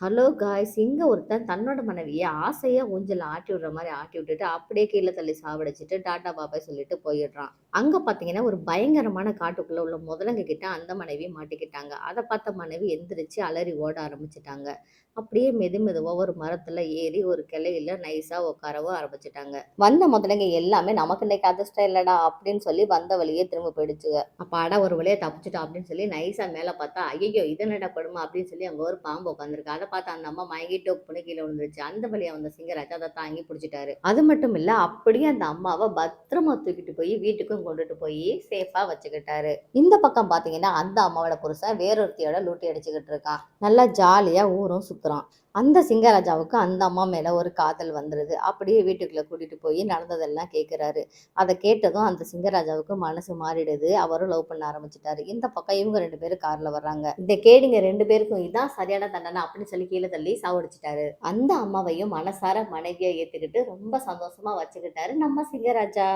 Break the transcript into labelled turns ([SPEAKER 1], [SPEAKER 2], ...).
[SPEAKER 1] Hello guys, இங்க ஒருத்தன் தன்னோட மனைவிய ஆசையா ஊஞ்சல்ல ஆட்டி விடுற மாதிரி ஆட்டி விட்டுட்டு அப்படியே கீழே தள்ளி சாவடிச்சுட்டு டாட்டா பாபாய் சொல்லிட்டு போயிடுறான். அங்க பாத்தீங்கன்னா ஒரு பயங்கரமான காட்டுக்குள்ள உள்ள முதலைங்க கிட்ட அந்த மனைவி மாட்டிக்கிட்டாங்க. அதை பார்த்த மனைவி எந்திரிச்சு அலறி ஓட ஆரம்பிச்சிட்டாங்க. அப்படியே மெதுவா ஒரு மரத்துல ஏறி ஒரு கிளையில நைஸா உட்காரவும் ஆரம்பிச்சிட்டாங்க. வந்த முதலைங்க எல்லாமே நமக்கு இன்னைக்கு அதிர்ஷ்டம் இல்லடா அப்படின்னு சொல்லி வந்த வழியே திரும்ப போயிடுச்சுங்க. அப்பாடா ஒரு வழியா தப்பிச்சிட்டோம் அப்படின்னு சொல்லி நைஸா மேல பார்த்தா, ஐயோ இது என்னடா கொடுமை அப்படின்னு சொல்லி அங்க ஒரு பாம்பு உட்காந்துருக்கு. அதை பார்த்து அந்த அம்மா மயங்கி டொப்புன்னு கீழே விழுந்துருச்சு. அந்த வழியா வந்த சிங்கராஜா அதை தாங்கி பிடிச்சிட்டாரு. அது மட்டும் இல்ல, அப்படியே அந்த அம்மாவை பத்திரமா தூக்கிட்டு போய் வீட்டுக்கும் கொண்டுட்டு போய் சேஃபா வச்சுக்கிட்டாரு. இந்த பக்கம் பாத்தீங்கன்னா அந்த அம்மாவோட புருஷன் வேறொருத்தியோட லூட்டி அடிச்சுக்கிட்டு இருக்கான். நல்லா ஜாலியா ஊரும் சுத்துறான். அந்த சிங்கராஜாவுக்கு அந்த அம்மா மேல ஒரு காதல் வந்துருது. அப்படியே வீட்டுக்குள்ள கூட்டிட்டு போய் நடந்ததெல்லாம் கேட்கிறாரு. அதை கேட்டதும் அந்த சிங்கராஜாவுக்கு மனசு மாறிடுது. அவரும் லவ் பண்ண ஆரம்பிச்சிட்டாரு. இந்த பக்கம் இவங்க 2 பேரும் கார்ல வர்றாங்க. இந்த கேடிங்க 2 பேருக்கும் இதான் சரியான தண்டனை அப்படின்னு சொல்லி கீழே தள்ளி சாவடிச்சிட்டாரு. அந்த அம்மாவையும் மனசார மனைவியா ஏத்துக்கிட்டு ரொம்ப சந்தோஷமா வச்சுக்கிட்டாரு நம்ம சிங்கராஜா.